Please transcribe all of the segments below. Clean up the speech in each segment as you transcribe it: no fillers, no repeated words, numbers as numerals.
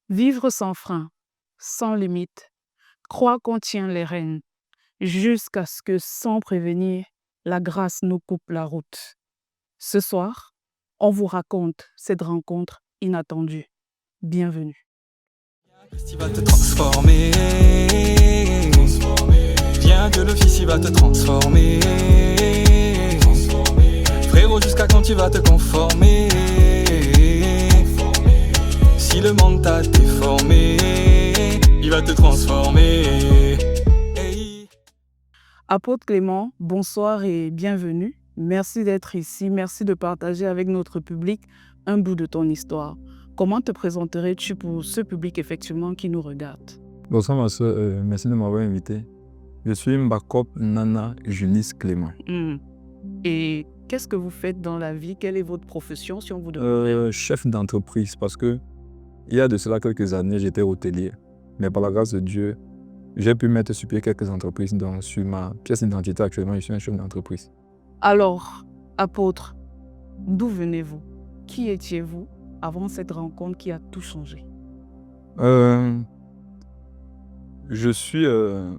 Vivre sans frein, sans limite, croire qu'on tient les rênes, jusqu'à ce que, sans prévenir, la grâce nous coupe la route. Ce soir, on vous raconte cette rencontre inattendue. Bienvenue. Il va te transformer. Viens que le fils il va te transformer. Frérot, jusqu'à quand tu vas te conformer? Si le monde t'a déformé, il va te transformer. Hey. Apôtre Clément, bonsoir et bienvenue. Merci d'être ici. Merci de partager avec notre public un bout de ton histoire. Comment te présenterais-tu pour ce public effectivement qui nous regarde? Bonsoir ma soeur, merci de m'avoir invité. Je suis Mbakop Nana Julis Clément. Et qu'est-ce que vous faites dans la vie? Quelle est votre profession si on vous demande? Chef d'entreprise, parce que il y a de cela quelques années, j'étais hôtelier. Mais par la grâce de Dieu, j'ai pu mettre sur pied quelques entreprises. Donc sur ma pièce d'identité actuellement, je suis un chef d'entreprise. Alors, apôtre, d'où venez-vous? Qui étiez-vous avant cette rencontre qui a tout changé? Je suis le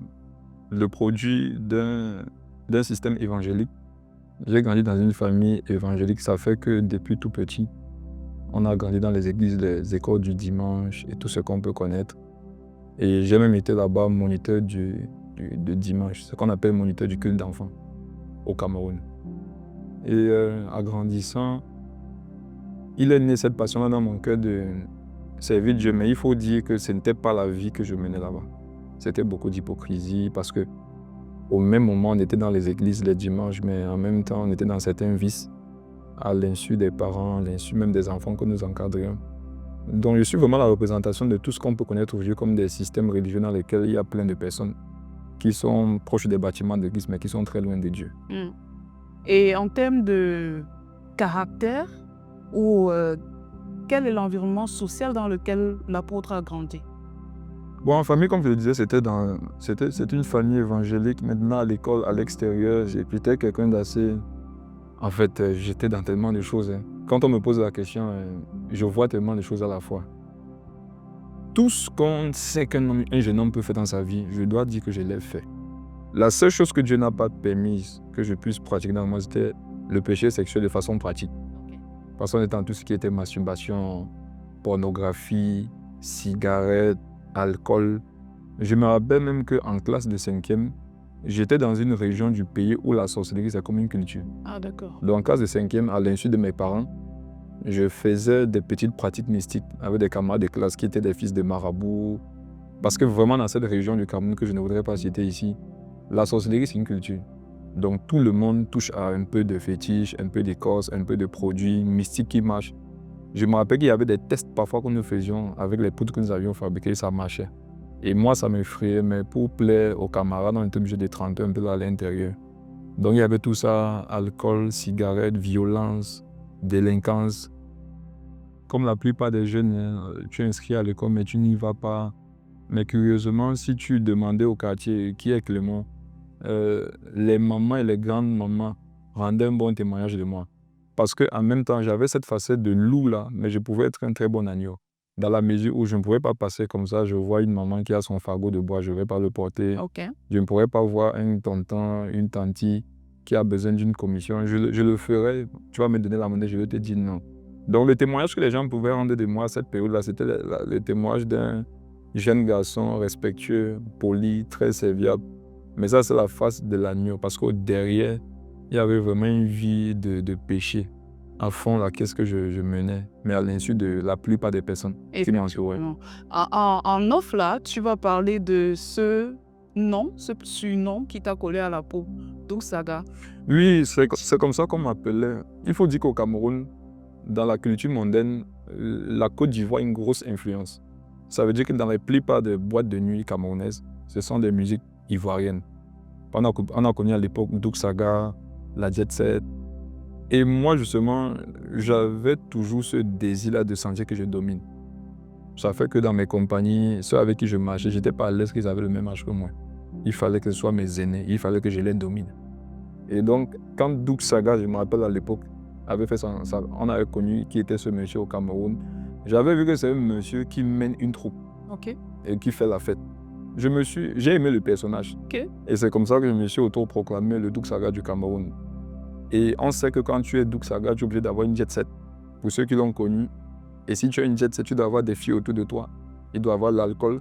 produit d'un système évangélique. J'ai grandi dans une famille évangélique. Ça fait que depuis tout petit, on a grandi dans les églises, les écoles du dimanche et tout ce qu'on peut connaître. Et j'ai même été là-bas moniteur de dimanche, ce qu'on appelle moniteur du culte d'enfants au Cameroun. Et en grandissant, il est né cette passion-là dans mon cœur de servir Dieu. Mais il faut dire que ce n'était pas la vie que je menais là-bas. C'était beaucoup d'hypocrisie parce que au même moment, on était dans les églises les dimanches, mais en même temps, on était dans certains vices, à l'insu des parents, à l'insu même des enfants que nous encadrions. Donc je suis vraiment la représentation de tout ce qu'on peut connaître aujourd'hui comme des systèmes religieux dans lesquels il y a plein de personnes qui sont proches des bâtiments d'église, mais qui sont très loin de Dieu. Et en termes de caractère, ou quel est l'environnement social dans lequel l'apôtre a grandi? Bon, en famille, comme je le disais, c'était une famille évangélique. Maintenant, à l'école, à l'extérieur, j'étais quelqu'un d'assez... En fait, j'étais dans tellement de choses. Quand on me pose la question, je vois tellement de choses à la fois. Tout ce qu'on sait qu'un jeune homme peut faire dans sa vie, je dois dire que je l'ai fait. La seule chose que Dieu n'a pas permise que je puisse pratiquer dans moi, c'était le péché sexuel de façon pratique. Parce qu'on était dans tout ce qui était masturbation, pornographie, cigarettes, alcool. Je me rappelle même qu'en classe de 5e, j'étais dans une région du pays où la sorcellerie, c'est comme une culture. Ah, d'accord. Donc en classe de 5e, à l'insu de mes parents, je faisais des petites pratiques mystiques avec des camarades de classe qui étaient des fils de marabouts. Parce que vraiment dans cette région du Cameroun que je ne voudrais pas citer ici, la sorcellerie, c'est une culture. Donc tout le monde touche à un peu de fétiche, un peu d'écorce, un peu de produits mystiques qui marchent. Je me rappelle qu'il y avait des tests parfois que nous faisions avec les poudres que nous avions fabriquées, ça marchait. Et moi, ça m'effrayait, mais pour plaire aux camarades, on était obligé de tremper un peu là à l'intérieur. Donc il y avait tout ça, alcool, cigarettes, violence, délinquance. Comme la plupart des jeunes, tu es inscrit à l'école, mais tu n'y vas pas. Mais curieusement, si tu demandais au quartier qui est Clément, les mamans et les grandes mamans rendaient un bon témoignage de moi. Parce qu'en même temps, j'avais cette facette de loup là, mais je pouvais être un très bon agneau. Dans la mesure où je ne pouvais pas passer comme ça, je vois une maman qui a son fagot de bois, je ne vais pas le porter. Okay. Je ne pourrais pas voir un tonton, une tantie qui a besoin d'une commission. Je le ferai, tu vas me donner la monnaie, je vais te dire non. Donc le témoignage que les gens pouvaient rendre de moi à cette période-là, c'était le témoignage d'un jeune garçon respectueux, poli, très serviable. Mais ça, c'est la face de l'agneau, parce qu'au derrière, il y avait vraiment une vie de péché. À fond, là, qu'est-ce que je menais, mais à l'insu de la plupart des personnes qui m'entouraient. En off, là, tu vas parler de ce surnom qui t'a collé à la peau, Douk Saga. Oui, c'est comme ça qu'on m'appelait. Il faut dire qu'au Cameroun, dans la culture mondaine, la Côte d'Ivoire a une grosse influence. Ça veut dire que dans la plupart des boîtes de nuit camerounaises, ce sont des musiques ivoiriennes. On a connu à l'époque Douk Saga, la Jet Set. Et moi, justement, j'avais toujours ce désir-là de sentir que je domine. Ça fait que dans mes compagnies, ceux avec qui je marchais, je n'étais pas à l'aise qu'ils avaient le même âge que moi. Il fallait que ce soit mes aînés, il fallait que je les domine. Et donc, quand Douk Saga, je me rappelle à l'époque, avait fait on avait connu qui était ce monsieur au Cameroun, J'avais vu que c'est un monsieur qui mène une troupe Ok. et qui fait la fête. J'ai aimé le personnage. Ok. Et c'est comme ça que je me suis autoproclamé le Doug Saga du Cameroun. Et on sait que quand tu es Doug Saga, tu es obligé d'avoir une jet set. Pour ceux qui l'ont connu. Et si tu as une jet set, tu dois avoir des filles autour de toi. Il doit avoir l'alcool.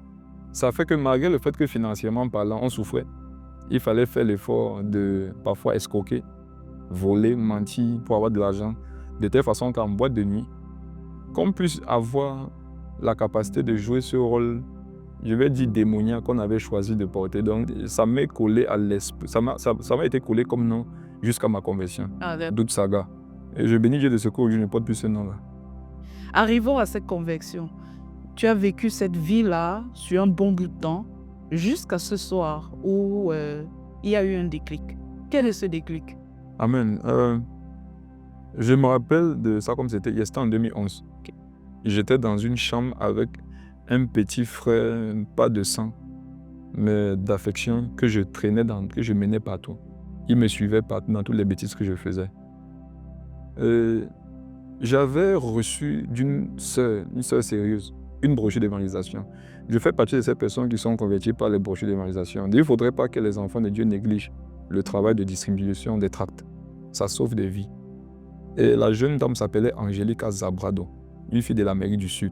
Ça fait que malgré le fait que financièrement parlant, on souffrait, il fallait faire l'effort de parfois escroquer, voler, mentir pour avoir de l'argent. De telle façon qu'en boîte de nuit, qu'on puisse avoir la capacité de jouer ce rôle, je vais dire démoniaque, qu'on avait choisi de porter. Donc ça m'est collé à l'esprit, ça m'a été collé comme nom jusqu'à ma conversion. Doug Saga. Et je bénis Dieu de ce coup, je ne porte plus ce nom-là. Arrivons à cette conversion. Tu as vécu cette vie-là sur un bon bout de temps jusqu'à ce soir où il y a eu un déclic. Quel est ce déclic? Amen. Je me rappelle de ça comme c'était en 2011. Okay. J'étais dans une chambre avec un petit frère, pas de sang, mais d'affection, que je traînais que je menais partout. Il me suivait partout dans toutes les bêtises que je faisais. J'avais reçu d'une sœur, une sœur sérieuse, une brochure d'évangélisation. Je fais partie de ces personnes qui sont converties par les brochures d'évangélisation. Il ne faudrait pas que les enfants de Dieu négligent le travail de distribution des tracts. Ça sauve des vies. Et la jeune dame s'appelait Angélica Zabrado, une fille de l'Amérique du Sud.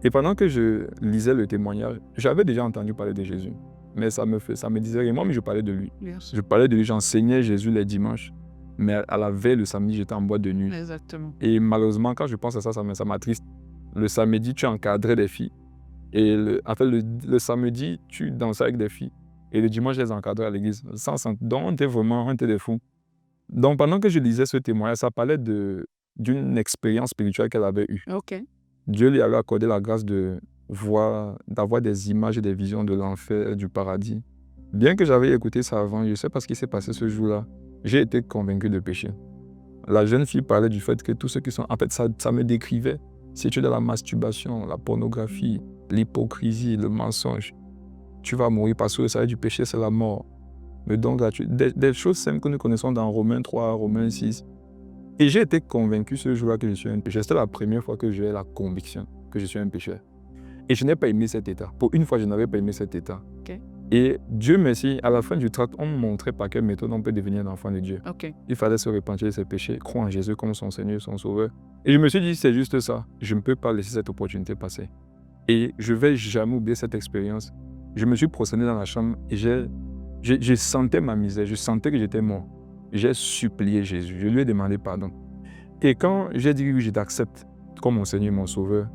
Et pendant que je lisais le témoignage, j'avais déjà entendu parler de Jésus. Mais ça me disait rien. Moi, mais je parlais de lui. Yes. Je parlais de lui, j'enseignais Jésus les dimanches. Mais à la veille, le samedi, j'étais en boîte de nuit. Exactement. Et malheureusement, quand je pense à ça, ça m'attriste. Le samedi, tu encadrais des filles. Et le samedi, tu dansais avec des filles. Et le dimanche, je les encadrais à l'église. Donc, on était des fous. Donc, pendant que je lisais ce témoignage, ça parlait d'une expérience spirituelle qu'elle avait eue. Ok. Dieu lui avait accordé la grâce d'avoir des images et des visions de l'enfer, du paradis. Bien que j'avais écouté ça avant, je ne sais pas ce qui s'est passé ce jour-là. J'ai été convaincu de péché. La jeune fille parlait du fait que tous ceux qui sont... En fait, ça me décrivait. Si tu es dans la masturbation, la pornographie, l'hypocrisie, le mensonge, tu vas mourir parce que le salaire du péché, c'est la mort. Le don gratuit. Des choses simples que nous connaissons dans Romains 3, Romains 6. Et j'ai été convaincu ce jour-là que je suis un pécheur. C'était la première fois que j'ai la conviction que je suis un pécheur. Et je n'ai pas aimé cet état. Pour une fois, je n'avais pas aimé cet état. Okay. Et Dieu merci, à la fin du tract, on me montrait par quelle méthode on peut devenir un enfant de Dieu. Okay. Il fallait se repentir de ses péchés, croire en Jésus comme son Seigneur, son Sauveur. Et je me suis dit, c'est juste ça. Je ne peux pas laisser cette opportunité passer. Et je ne vais jamais oublier cette expérience. Je me suis prosterné dans la chambre et je sentais ma misère, je sentais que j'étais mort. J'ai supplié Jésus, je lui ai demandé pardon. Et quand j'ai dit oui, je t'accepte comme mon Seigneur et mon Sauveur,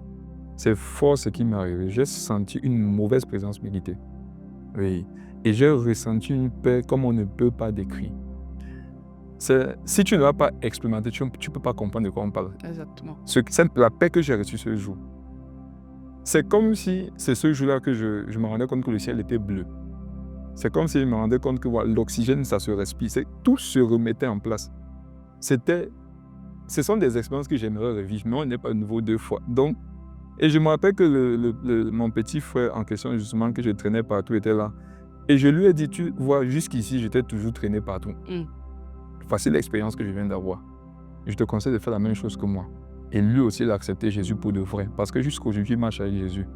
c'est fort ce qui m'est arrivé. J'ai senti une mauvaise présence méditée. Oui. Et j'ai ressenti une paix comme on ne peut pas décrire. Si tu ne l'as pas expérimenté, tu ne peux pas comprendre de quoi on parle. Exactement. La paix que j'ai reçue ce jour, c'est comme si c'est ce jour-là que je me rendais compte que le ciel était bleu. C'est comme si je me rendais compte que l'oxygène, ça se respire. Tout se remettait en place. Ce sont des expériences que j'aimerais revivre, mais on n'est pas de nouveau 2 fois. Donc, et je me rappelle que mon petit frère en question, justement, que je traînais partout, était là. Et je lui ai dit, tu vois, jusqu'ici, j'étais toujours traîné partout. Voici l'expérience que je viens d'avoir. Je te conseille de faire la même chose que moi. Et lui aussi, il a accepté Jésus pour de vrai. Parce que jusqu'aujourd'hui, il marche avec Jésus.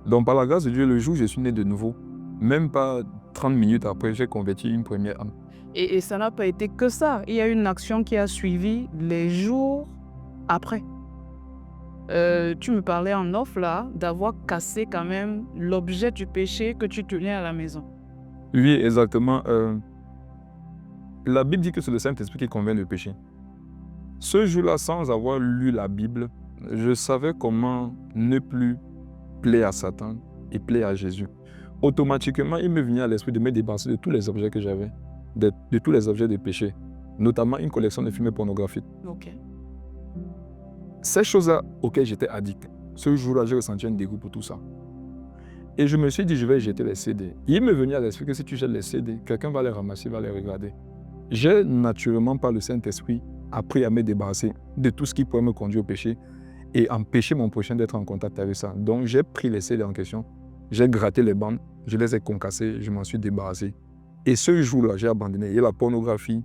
Donc, par la grâce de Dieu, le jour où je suis né de nouveau, même pas 30 minutes après, j'ai converti une première âme. Et ça n'a pas été que ça. Il y a une action qui a suivi les jours après. Tu me parlais en off là, d'avoir cassé quand même l'objet du péché que tu tenais à la maison. Oui, exactement. La Bible dit que c'est le Saint-Esprit qui convainc le péché. Ce jour-là, sans avoir lu la Bible, je savais comment ne plus plaire à Satan et plaire à Jésus. Automatiquement, il me venait à l'esprit de me débarrasser de tous les objets que j'avais, de tous les objets de péché, notamment une collection de films pornographiques. Ok. Ces choses-là auxquelles j'étais addict, ce jour-là, j'ai ressenti un dégoût pour tout ça. Et je me suis dit, je vais jeter les CD. Il me venait à l'esprit que si tu jettes les CD, quelqu'un va les ramasser, va les regarder. J'ai naturellement, par le Saint-Esprit, appris à me débarrasser de tout ce qui pourrait me conduire au péché et empêcher mon prochain d'être en contact avec ça. Donc, j'ai pris les CD en question, j'ai gratté les bandes, je les ai concassées, je m'en suis débarrassé. Et ce jour-là, j'ai abandonné. Et la pornographie,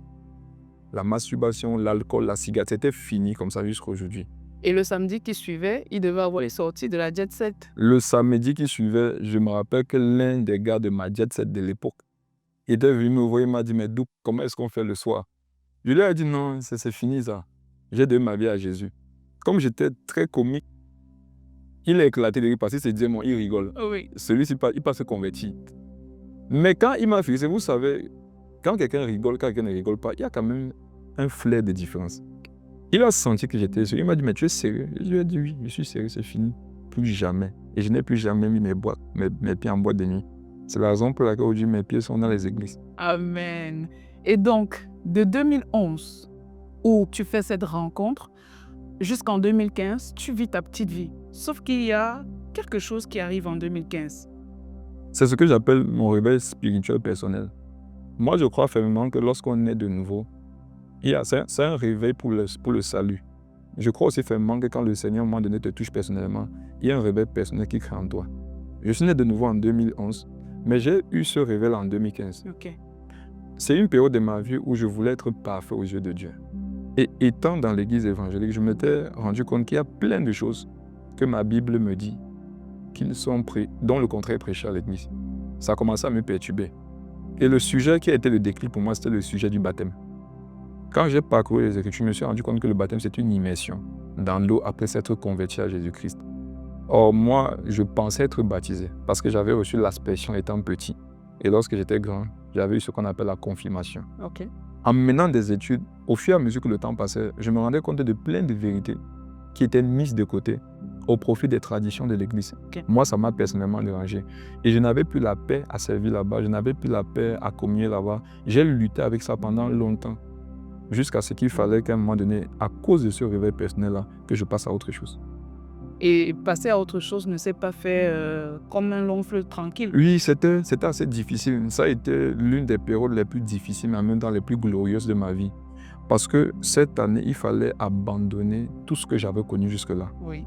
la masturbation, l'alcool, la cigarette, c'était fini comme ça jusqu'à aujourd'hui. Et le samedi qui suivait, il devait avoir les sorties de la jet set. Le samedi qui suivait, je me rappelle que l'un des gars de ma jet set de l'époque était venu me voir, il m'a dit, mais Douk, comment est-ce qu'on fait le soir? Je lui ai dit, non, c'est fini ça. J'ai donné ma vie à Jésus. Comme j'étais très comique, il a éclaté de rire parce qu'il s'est dit, bon, il rigole. Oui. Celui-ci, il pas se convertir. Mais quand il m'a fixé, vous savez, quand quelqu'un rigole, quand quelqu'un ne rigole pas, il y a quand même un flair de différence. Il a senti que j'étais sérieux. Il m'a dit, mais tu es sérieux? Je lui ai dit, oui, je suis sérieux, c'est fini. Plus jamais. Et je n'ai plus jamais mis mes pieds en boîte de nuit. C'est la raison pour laquelle aujourd'hui mes pieds sont dans les églises. Amen. Et donc, de 2011, où tu fais cette rencontre, jusqu'en 2015, tu vis ta petite vie. Sauf qu'il y a quelque chose qui arrive en 2015. C'est ce que j'appelle mon réveil spirituel personnel. Moi, je crois fermement que lorsqu'on est de nouveau, c'est un réveil pour le salut. Je crois aussi fermement que quand le Seigneur, à un moment donné, te touche personnellement, il y a un réveil personnel qui crée en toi. Je suis né de nouveau en 2011, mais j'ai eu ce réveil en 2015. Ok. C'est une période de ma vie où je voulais être parfait aux yeux de Dieu. Et étant dans l'église évangélique, je m'étais rendu compte qu'il y a plein de choses que ma Bible me dit, dont le contraire est prêché à l'église. Ça a commencé à me perturber. Et le sujet qui a été le déclic pour moi, c'était le sujet du baptême. Quand j'ai parcouru les Écritures, je me suis rendu compte que le baptême, c'est une immersion dans l'eau après s'être converti à Jésus-Christ. Or, moi, je pensais être baptisé parce que j'avais reçu l'aspersion étant petit. Et lorsque j'étais grand, j'avais eu ce qu'on appelle la confirmation. Ok. En menant des études, au fur et à mesure que le temps passait, je me rendais compte de plein de vérités qui étaient mises de côté au profit des traditions de l'Église. Ok. Moi, ça m'a personnellement dérangé. Et je n'avais plus la paix à servir là-bas, je n'avais plus la paix à communier là-bas. J'ai lutté avec ça pendant longtemps, jusqu'à ce qu'il fallait qu'à un moment donné, à cause de ce réveil personnel-là, que je passe à autre chose. Et passer à autre chose ne s'est pas fait comme un long fleuve tranquille. Oui, c'était assez difficile. Ça a été l'une des périodes les plus difficiles, mais en même temps les plus glorieuses de ma vie. Parce que cette année, il fallait abandonner tout ce que j'avais connu jusque-là. Oui.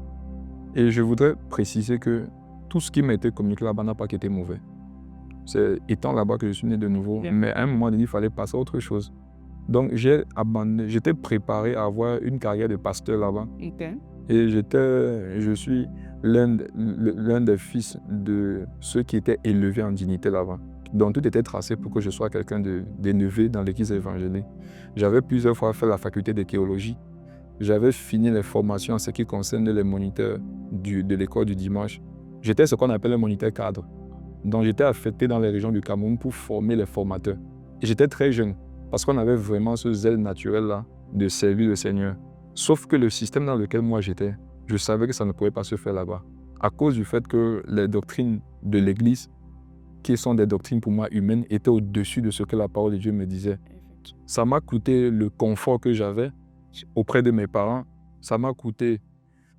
Et je voudrais préciser que tout ce qui m'a été communiqué là-bas n'a pas été mauvais. C'est étant là-bas que je suis né de nouveau. Bien. Mais à un moment donné, il fallait passer à autre chose. Donc j'ai abandonné. J'étais préparé à avoir une carrière de pasteur là-bas. Ok. Et je suis l'un des fils de ceux qui étaient élevés en dignité là-bas. Donc tout était tracé pour que je sois quelqu'un d'élevé dans l'église évangélique. J'avais plusieurs fois fait la faculté de théologie. J'avais fini les formations en ce qui concerne les moniteurs de l'école du dimanche. J'étais ce qu'on appelle un moniteur cadre. Donc j'étais affecté dans les régions du Cameroun pour former les formateurs. Et j'étais très jeune parce qu'on avait vraiment ce zèle naturel-là de servir le Seigneur. Sauf que le système dans lequel moi j'étais, je savais que ça ne pouvait pas se faire là-bas. À cause du fait que les doctrines de l'Église, qui sont des doctrines pour moi humaines, étaient au-dessus de ce que la parole de Dieu me disait. Ça m'a coûté le confort que j'avais auprès de mes parents. Ça m'a coûté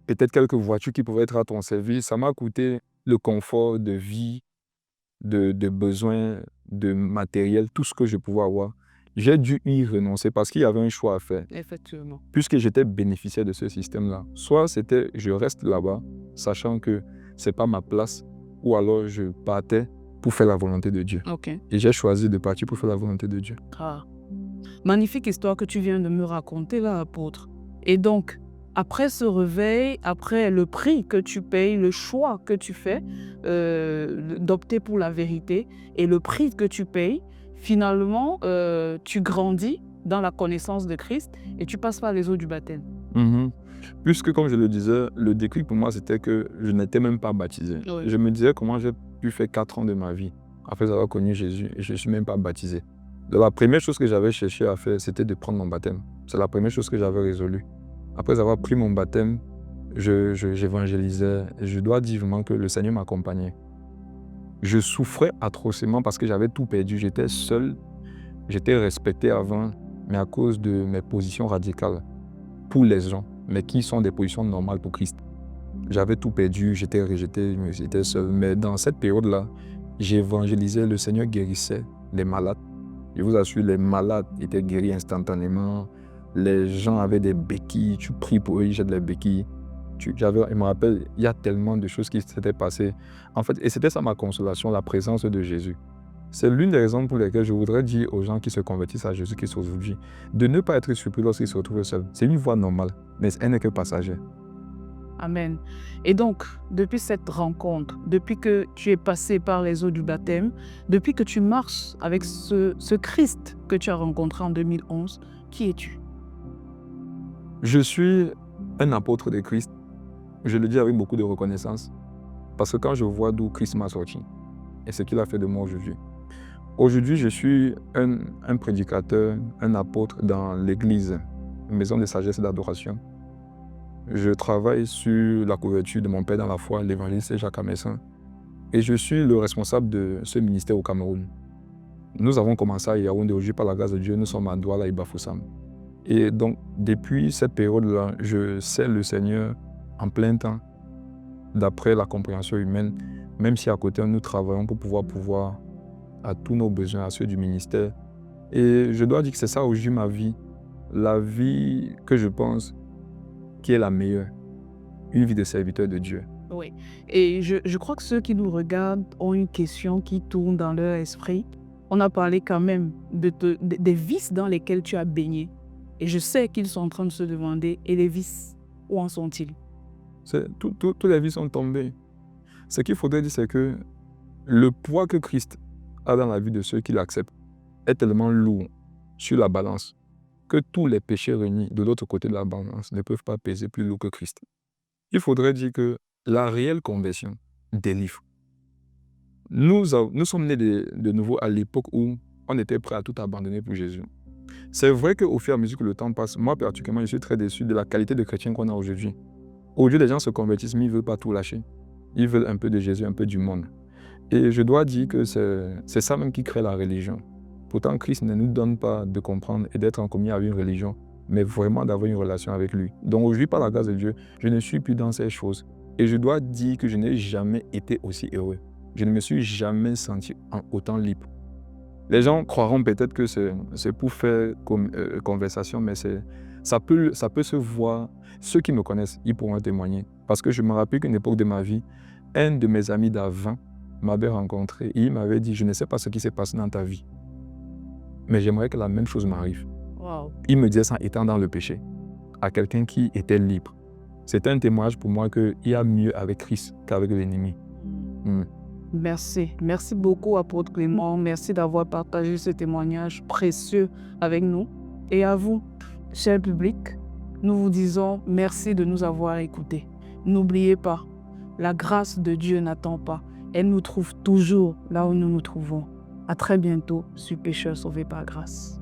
peut-être quelques voitures qui pouvaient être à ton service. Ça m'a coûté le confort de vie, de besoins, de matériel, tout ce que je pouvais avoir. J'ai dû y renoncer parce qu'il y avait un choix à faire. Effectivement. Puisque j'étais bénéficiaire de ce système-là. Soit c'était je reste là-bas, sachant que ce n'est pas ma place, ou alors je partais pour faire la volonté de Dieu. Ok. Et j'ai choisi de partir pour faire la volonté de Dieu. Ah. Magnifique histoire que tu viens de me raconter là, apôtre. Et donc, après ce réveil, après le prix que tu payes, le choix que tu fais d'opter pour la vérité et le prix que tu payes, finalement, tu grandis dans la connaissance de Christ et tu passes par les eaux du baptême. Puisque, comme je le disais, le déclic pour moi, c'était que je n'étais même pas baptisé. Oui. Je me disais comment j'ai pu faire 4 ans de ma vie après avoir connu Jésus et je ne suis même pas baptisé. Donc, la première chose que j'avais cherché à faire, c'était de prendre mon baptême. C'est la première chose que j'avais résolue. Après avoir pris mon baptême, j'évangélisais. Je dois dire vraiment que le Seigneur m'accompagnait. Je souffrais atrocement parce que j'avais tout perdu. J'étais seul, j'étais respecté avant, mais à cause de mes positions radicales pour les gens, mais qui sont des positions normales pour Christ. J'avais tout perdu, j'étais rejeté, j'étais seul. Mais dans cette période-là, j'évangélisais, le Seigneur guérissait les malades. Je vous assure, les malades étaient guéris instantanément. Les gens avaient des béquilles, tu pries pour eux, ils jettent les béquilles. Je me rappelle, il y a tellement de choses qui s'étaient passées. En fait, et c'était ça ma consolation, la présence de Jésus. C'est l'une des raisons pour lesquelles je voudrais dire aux gens qui se convertissent à Jésus-Christ aujourd'hui de ne pas être surpris lorsqu'ils se retrouvent seuls. C'est une voie normale, mais elle n'est que passagère. Amen. Et donc, depuis cette rencontre, depuis que tu es passé par les eaux du baptême, depuis que tu marches avec ce Christ que tu as rencontré en 2011, qui es-tu? Je suis un apôtre de Christ. Je le dis avec beaucoup de reconnaissance. Parce que quand je vois d'où Christ m'a sorti et ce qu'il a fait de moi aujourd'hui, je suis un prédicateur, un apôtre dans l'église, une maison de sagesse et d'adoration. Je travaille sur la couverture de mon père dans la foi, l'évangéliste Jacques Amessin. Et je suis le responsable de ce ministère au Cameroun. Nous avons commencé à Yaoundé, aujourd'hui par la grâce de Dieu, nous sommes à Douala et Bafoussam. Et donc, depuis cette période-là, je sers le Seigneur en plein temps, d'après la compréhension humaine, même si à côté, nous travaillons pour pouvoir à tous nos besoins, à ceux du ministère. Et je dois dire que c'est ça aujourd'hui ma vie, la vie que je pense qui est la meilleure, une vie de serviteur de Dieu. Oui. Et je crois que ceux qui nous regardent ont une question qui tourne dans leur esprit. On a parlé quand même des vices dans lesquels tu as baigné. Et je sais qu'ils sont en train de se demander, et les vices, où en sont-ils? Tous les vies sont tombés. Ce qu'il faudrait dire, c'est que le poids que Christ a dans la vie de ceux qui l'acceptent est tellement lourd sur la balance que tous les péchés réunis de l'autre côté de la balance ne peuvent pas peser plus lourd que Christ. Il faudrait dire que la réelle conversion délivre. Nous sommes nés de nouveau à l'époque où on était prêt à tout abandonner pour Jésus. C'est vrai qu'au fur et à mesure que le temps passe, moi particulièrement, je suis très déçu de la qualité de chrétien qu'on a aujourd'hui. Aujourd'hui, les gens se convertissent, mais ils ne veulent pas tout lâcher. Ils veulent un peu de Jésus, un peu du monde. Et je dois dire que c'est ça même qui crée la religion. Pourtant, Christ ne nous donne pas de comprendre et d'être en communion avec une religion, mais vraiment d'avoir une relation avec lui. Donc aujourd'hui, par la grâce de Dieu, je ne suis plus dans ces choses. Et je dois dire que je n'ai jamais été aussi heureux. Je ne me suis jamais senti autant libre. Les gens croiront peut-être que c'est pour faire conversation, mais ça peut se voir. Ceux qui me connaissent, ils pourront témoigner. Parce que je me rappelle qu'une époque de ma vie, un de mes amis d'avant m'avait rencontré et il m'avait dit « Je ne sais pas ce qui s'est passé dans ta vie, mais j'aimerais que la même chose m'arrive. » Wow. Il me disait ça étant dans le péché, à quelqu'un qui était libre. C'était un témoignage pour moi qu'il y a mieux avec Christ qu'avec l'ennemi. Merci. Merci beaucoup, apôtre Clément. Merci d'avoir partagé ce témoignage précieux avec nous. Et à vous, cher public, nous vous disons merci de nous avoir écoutés. N'oubliez pas, la grâce de Dieu n'attend pas. Elle nous trouve toujours là où nous nous trouvons. À très bientôt sur Pécheurs sauvés par grâce.